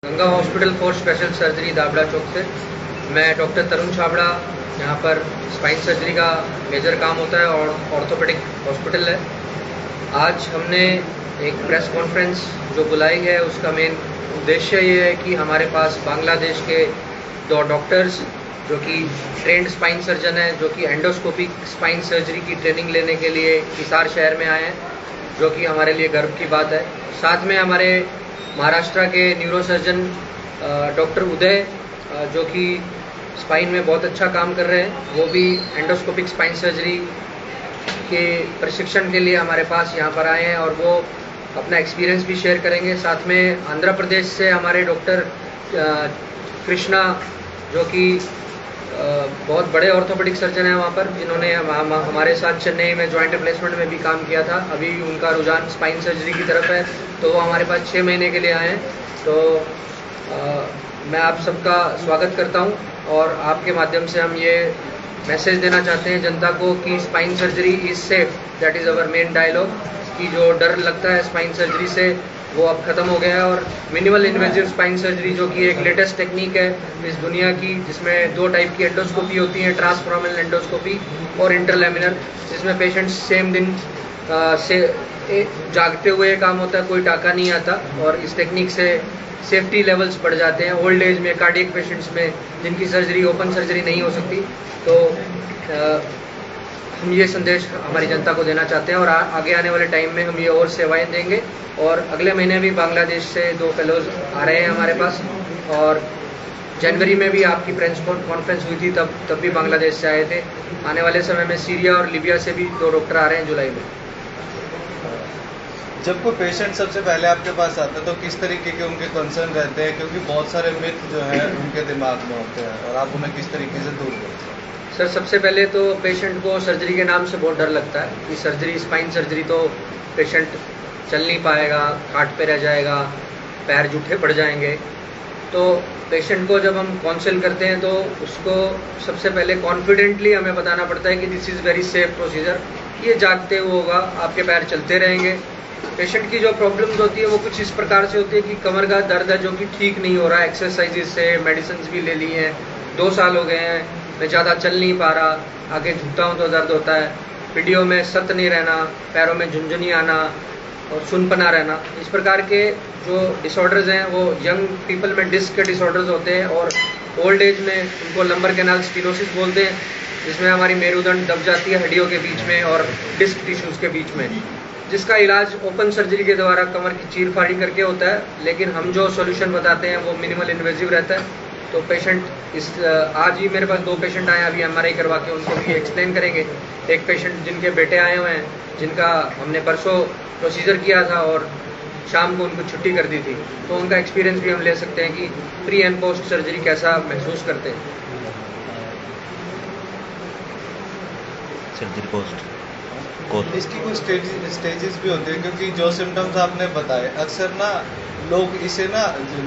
Ganga hospital for special surgery Dabra Chowk से। मैं doctor तरुण छाबड़ा। यहाँ पर स्पाइन सर्जरी का मेजर काम होता है और ऑर्थोपेडिक हॉस्पिटल है। आज हमने एक प्रेस कॉन्फ्रेंस जो बुलाई है, उसका मेन उद्देश्य ये है कि हमारे पास बांग्लादेश के 2 डॉक्टर्स जो कि ट्रेंड स्पाइन सर्जन हैं, जो कि एंडोस्कोपिक स्पाइन सर्जरी की ट्रेनिंग लेने के लिए हिसार शहर में आए हैं, जो कि हमारे लिए गर्व की बात है। साथ में हमारे महाराष्ट्र के न्यूरोसर्जन डॉक्टर उदय, जो कि स्पाइन में बहुत अच्छा काम कर रहे हैं, वो भी एंडोस्कोपिक स्पाइन सर्जरी के प्रशिक्षण के लिए हमारे पास यहाँ पर आए हैं और वो अपना एक्सपीरियंस भी शेयर करेंगे। साथ में आंध्र प्रदेश से हमारे डॉक्टर कृष्णा, जो कि बहुत बड़े ऑर्थोपेडिक सर्जन हैं वहाँ पर, जिन्होंने हमारे साथ चेन्नई में जॉइंट रिप्लेसमेंट में भी काम किया था। अभी उनका रुझान स्पाइन सर्जरी की तरफ है, तो वो हमारे पास 6 महीने के लिए आए हैं। तो मैं आप सबका स्वागत करता हूँ और आपके माध्यम से हम ये मैसेज देना चाहते हैं जनता को कि spine surgery is safe, that is our main dialogue. कि जो डर लगता है स्पाइन सर्जरी से, वो अब ख़त्म हो गया है। और मिनिमल इन्वेजिव स्पाइन सर्जरी, जो कि एक लेटेस्ट टेक्निक है इस दुनिया की, जिसमें 2 टाइप की एंडोस्कोपी होती है, ट्रांसफॉर्मल एंडोस्कोपी और इंटरलेमिनर, जिसमें पेशेंट सेम दिन से जागते हुए काम होता है, कोई टाका नहीं आता। और इस टेक्निक से सेफ्टी लेवल्स बढ़ जाते हैं ओल्ड एज में, कार्डियक पेशेंट्स में, जिनकी सर्जरी ओपन सर्जरी नहीं हो सकती। तो हम ये संदेश हमारी जनता को देना चाहते हैं और आगे आने वाले टाइम में हम ये और सेवाएं देंगे। और अगले महीने भी बांग्लादेश से 2 फेलोज आ रहे हैं हमारे पास, और जनवरी में भी आपकी प्रेस कॉन्फ्रेंस हुई थी, तब भी बांग्लादेश से आए थे। आने वाले समय में सीरिया और लीबिया से भी 2 डॉक्टर आ रहे हैं जुलाई में। जब कोई पेशेंट सबसे पहले आपके पास आता है तो किस तरीके के उनके कंसर्न रहते हैं, क्योंकि बहुत सारे मिथ जो है उनके दिमाग में होते हैं, और आप उन्हें किस तरीके से दूर करते हैं? सर, सबसे पहले तो पेशेंट को सर्जरी के नाम से बहुत डर लगता है कि सर्जरी, स्पाइन सर्जरी तो पेशेंट चल नहीं पाएगा, खाट पे रह जाएगा, पैर जूठे पड़ जाएंगे। तो पेशेंट को जब हम काउंसिल करते हैं तो उसको सबसे पहले कॉन्फिडेंटली हमें बताना पड़ता है कि this is very safe procedure, ये जागते हुए होगा, आपके पैर चलते रहेंगे। पेशेंट की जो प्रॉब्लम्स होती है वो कुछ इस प्रकार से होती है कि कमर का दर्द है जो कि ठीक नहीं हो रहा है, एक्सरसाइजेज से मेडिसिन भी ले ली हैं, 2 साल हो गए हैं, मैं ज़्यादा चल नहीं पा रहा, आगे झुकता हूँ तो दर्द होता है, वीडियो में सत नहीं रहना, पैरों में झुंझुनी आना और सुनपना रहना। इस प्रकार के जो डिसऑर्डर्स हैं वो यंग पीपल में डिस्क के डिसऑर्डर्स होते हैं, और ओल्ड एज में उनको लंबर कैनाल स्टीनोसिस बोलते हैं, जिसमें हमारी मेरुदंड दब जाती है हड्डियों के बीच में और डिस्क टिश्यूज़ के बीच में, जिसका इलाज ओपन सर्जरी के द्वारा कमर की चीर फाड़ी करके होता है। लेकिन हम जो सॉल्यूशन बताते हैं वो मिनिमल इन्वेजिव रहता है। तो पेशेंट आज ही मेरे पास 2 पेशेंट आए, अभी MRI करवा के उनको भी एक्सप्लेन करेंगे। एक पेशेंट जिनके बेटे आए हुए हैं, जिनका हमने परसों प्रोसीजर किया था और शाम को उनको छुट्टी कर दी थी, तो उनका एक्सपीरियंस भी हम ले सकते हैं कि प्री एंड पोस्ट सर्जरी कैसा महसूस करते हैं। सर्जरी पोस्ट इसकी कुछ स्टेजेस भी होते हैं, क्योंकि जो सिम्टम्स आपने बताए अक्सर ना लोग इसे ना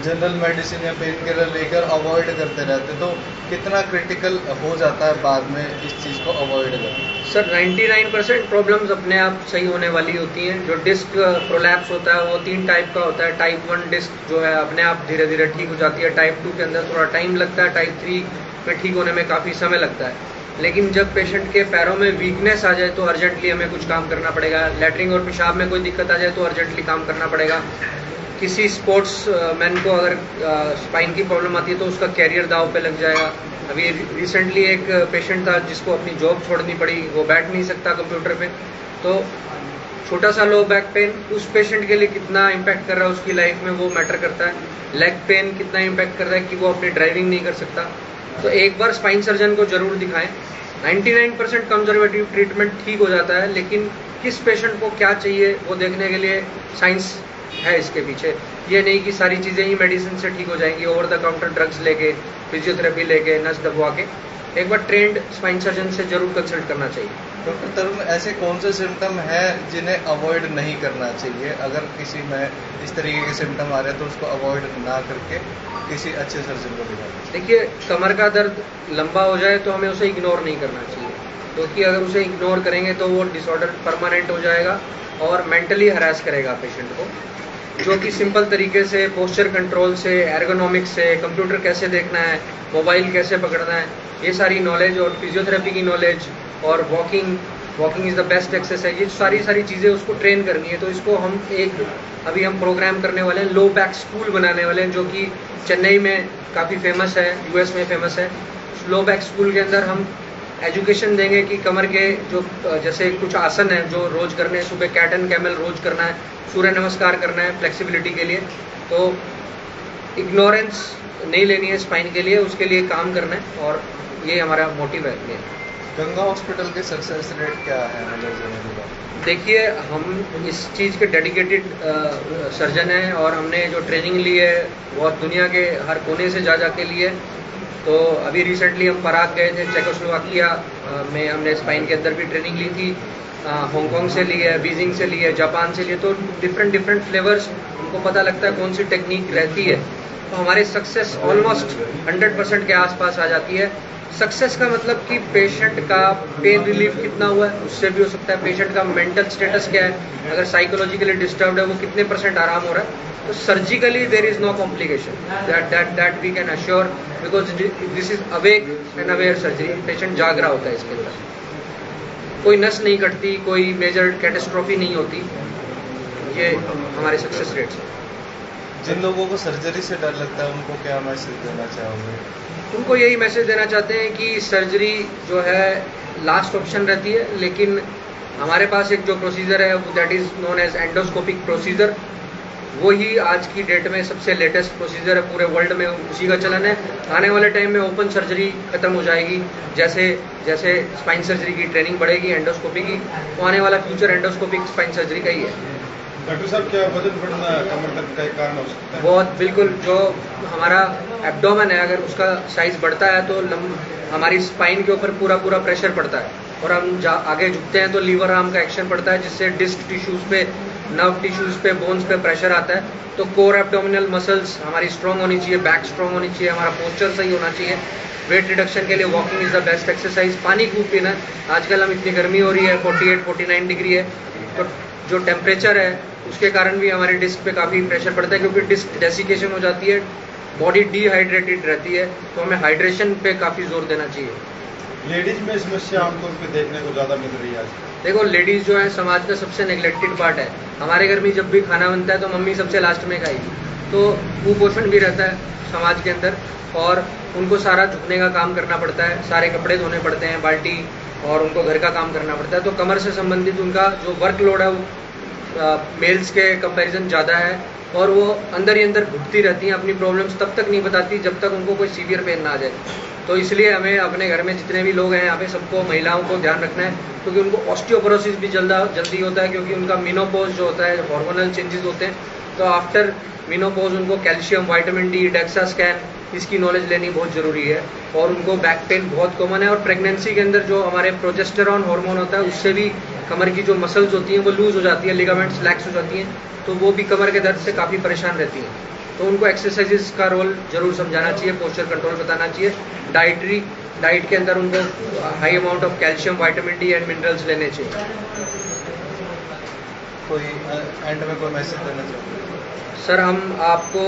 जनरल मेडिसिन या पेन किलर लेकर अवॉइड करते रहते, तो कितना क्रिटिकल हो जाता है बाद में इस चीज़ को अवॉइड करना? सर, 99% प्रॉब्लम्स अपने आप सही होने वाली होती हैं। जो डिस्क प्रोलैप्स होता है वो 3 टाइप का होता है। टाइप 1 डिस्क जो है अपने आप धीरे धीरे ठीक हो जाती है, टाइप 2 के अंदर थोड़ा टाइम लगता है, टाइप 3 में ठीक होने में काफ़ी समय लगता है। लेकिन जब पेशेंट के पैरों में वीकनेस आ जाए तो अर्जेंटली हमें कुछ काम करना पड़ेगा। लैट्रिन और पेशाब में कोई दिक्कत आ जाए तो अर्जेंटली काम करना पड़ेगा। किसी स्पोर्ट्स मैन को अगर स्पाइन की प्रॉब्लम आती है तो उसका कैरियर दाव पे लग जाएगा। अभी रिसेंटली एक पेशेंट था जिसको अपनी जॉब छोड़नी पड़ी, वो बैठ नहीं सकता कंप्यूटर पे। तो छोटा सा लो बैक पेन उस पेशेंट के लिए कितना इम्पैक्ट कर रहा है उसकी लाइफ में, वो मैटर करता है। लेग पेन कितना इम्पैक्ट कर रहा है कि वो अपनी ड्राइविंग नहीं कर सकता। तो एक बार स्पाइन सर्जन को जरूर दिखाएं। 99% कंजर्वेटिव ट्रीटमेंट ठीक हो जाता है, लेकिन किस पेशेंट को क्या चाहिए वो देखने के लिए साइंस है इसके पीछे। ये नहीं कि सारी चीज़ें ही मेडिसिन से ठीक हो जाएंगी, ओवर द काउंटर ड्रग्स लेके, फिजियोथेरेपी लेके, नस दबवा के। एक बार ट्रेंड स्पाइन सर्जन से जरूर कंसल्ट करना चाहिए। डॉक्टर तरुण, ऐसे कौन से सिम्टम हैं जिन्हें अवॉइड नहीं करना चाहिए? अगर किसी में इस तरीके के सिम्टम आ रहे हैं तो उसको अवॉइड ना करके किसी अच्छे सर्जन को दिखाना चाहिए। देखिए, कमर का दर्द लंबा हो जाए तो हमें उसे इग्नोर नहीं करना चाहिए, क्योंकि अगर उसे इग्नोर करेंगे तो वो डिसऑर्डर परमानेंट हो जाएगा और मेंटली हरास करेगा पेशेंट को। जो कि सिंपल तरीके से पोस्चर कंट्रोल से, एर्गोनॉमिक्स से, कंप्यूटर कैसे देखना है, मोबाइल कैसे पकड़ना है, ये सारी नॉलेज, और फिजियोथेरेपी की नॉलेज, और walking is the best exercise, ये सारी चीज़ें उसको ट्रेन करनी है। तो इसको अभी हम प्रोग्राम करने वाले हैं, लो बैक स्कूल बनाने वाले हैं, जो कि चेन्नई में काफ़ी फेमस है, यूएस में फेमस है। लो बैक स्कूल के अंदर हम एजुकेशन देंगे कि कमर के जो जैसे कुछ आसन है जो रोज करने हैं, सुबह कैट एंड कैमल रोज करना है, सूर्य नमस्कार करना है फ्लेक्सिबिलिटी के लिए। तो इग्नोरेंस नहीं लेनी है स्पाइन के लिए, उसके लिए काम करना है, और ये हमारा मोटिव है। ये गंगा हॉस्पिटल के सक्सेस रेट क्या है मतलब? देखिए, हम इस चीज़ के डेडिकेटेड सर्जन हैं, और हमने जो ट्रेनिंग ली है बहुत दुनिया के हर कोने से जा के ली है। तो अभी रिसेंटली हम पराग गए थे, चेकोस्लोवाकिया में हमने स्पाइन के अंदर भी ट्रेनिंग ली थी, हांगकांग से ली है, बीजिंग से ली है, जापान से ली है। तो डिफरेंट फ्लेवर्स हमको पता लगता है कौन सी टेक्निक रहती है। तो हमारे सक्सेस ऑलमोस्ट 100% के आसपास आ जाती है। सक्सेस का मतलब कि पेशेंट का पेन रिलीफ कितना हुआ है, उससे भी हो सकता है पेशेंट का मेंटल स्टेटस क्या है, अगर साइकोलॉजिकली डिस्टर्ब्ड है वो कितने % आराम हो रहा है। तो surgically there is no complication that we can assure, because this is awake and aware surgery. Patient जाग रहा होता है इसके अंदर, कोई नस नहीं कटती, कोई मेजर कैटेस्ट्रॉफी नहीं होती। ये हमारे सक्सेस रेट्स हैं। जिन लोगों को सर्जरी से डर लगता है उनको क्या मैसेज देना चाहोगे? उनको यही मैसेज देना चाहते हैं कि सर्जरी जो है लास्ट ऑप्शन रहती है, लेकिन हमारे पास एक जो प्रोसीजर है that is known as endoscopic procedure, वही आज की डेट में सबसे लेटेस्ट प्रोसीजर है, पूरे वर्ल्ड में उसी का चलन है। आने वाले टाइम में ओपन सर्जरी खत्म हो जाएगी, जैसे जैसे स्पाइन सर्जरी की ट्रेनिंग बढ़ेगी एंडोस्कोपी की, तो आने वाला फ्यूचर एंडोस्कोपिक स्पाइन सर्जरी का ही है। डॉक्टर साहब, क्या वजन बढ़ना कमर दर्द का एक कारण हो सकता है? बहुत बिल्कुल, जो हमारा एब्डोमेन है अगर उसका साइज बढ़ता है तो हमारी स्पाइन के ऊपर पूरा प्रेशर पड़ता है, और हम आगे झुकते हैं तो लीवर आर्म का एक्शन पड़ता है, जिससे डिस्क टिश्यूज पे, नर्व टिश्यूज पे, बोन्स पे प्रेशर आता है। तो कोर एब्डोमिनल मसल्स हमारी स्ट्रॉन्ग होनी चाहिए, बैक स्ट्रॉन्ग होनी चाहिए, हमारा पोस्चर सही होना चाहिए। वेट रिडक्शन के लिए walking is the best exercise. पानी खूब पीना। आजकल हम इतनी गर्मी हो रही है, 48-49 डिग्री है, तो जो टेम्परेचर है उसके कारण भी हमारे डिस्क पे काफ़ी प्रेशर पड़ता है, क्योंकि डिस्क डेसिकेशन हो जाती है, बॉडी डिहाइड्रेटेड रहती है। तो हमें हाइड्रेशन पे काफ़ी जोर देना चाहिए। लेडीज में समस्या आमतौर पे देखने को ज़्यादा मिल रही है आज। देखो, लेडीज़ जो है समाज का सबसे नेग्लेक्टेड पार्ट है। हमारे घर में जब भी खाना बनता है तो मम्मी सबसे लास्ट में खाएगी, तो कुपोषण भी रहता है समाज के अंदर, और उनको सारा झुकने का काम करना पड़ता है, सारे कपड़े धोने पड़ते हैं, बाल्टी, और उनको घर का काम करना पड़ता है। तो कमर से संबंधित उनका जो वर्कलोड है वो मेल्स के कंपैरिजन ज़्यादा है, और वो अंदर ही अंदर घुटती रहती हैं, अपनी प्रॉब्लम्स तब तक नहीं बताती जब तक उनको कोई सीवियर पेन ना आ जाए। तो इसलिए हमें अपने घर में जितने भी लोग हैं यहाँ पे सबको, महिलाओं को ध्यान रखना है, क्योंकि उनको ऑस्टियोपोरोसिस भी जल्दी होता है, क्योंकि उनका मेनोपॉज जो होता है, हार्मोनल चेंजेस होते हैं। तो आफ्टर मेनोपॉज उनको calcium, vitamin D, DEXA scan, इसकी नॉलेज लेनी बहुत ज़रूरी है। और उनको बैक पेन बहुत कॉमन है, और प्रेगनेंसी के अंदर जो हमारे प्रोजेस्टेरॉन हार्मोन होता है उससे भी कमर की जो मसल्स होती हैं वो लूज हो जाती है, लिगामेंट्स लैक्स हो जाती हैं, तो वो भी कमर के दर्द से काफ़ी परेशान रहती हैं। तो उनको एक्सरसाइजेस का रोल जरूर समझाना चाहिए, पोस्चर कंट्रोल बताना चाहिए, डाइट के अंदर उनको high amount of calcium, vitamin D and minerals लेने चाहिए। कोई एंड में कोई मैसेज देना चाहिए? सर, हम आपको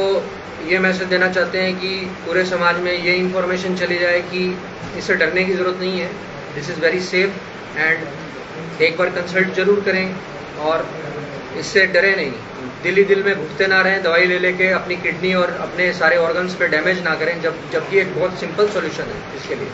ये मैसेज देना चाहते हैं कि पूरे समाज में ये इन्फॉर्मेशन चली जाए कि इससे डरने की ज़रूरत नहीं है, this is very safe, and एक बार कंसल्ट जरूर करें, और इससे डरे नहीं, दिल में घुटते ना रहें, दवाई ले लेके अपनी किडनी और अपने सारे ऑर्गन्स पे डैमेज ना करें, जबकि एक बहुत सिंपल सॉल्यूशन है इसके लिए।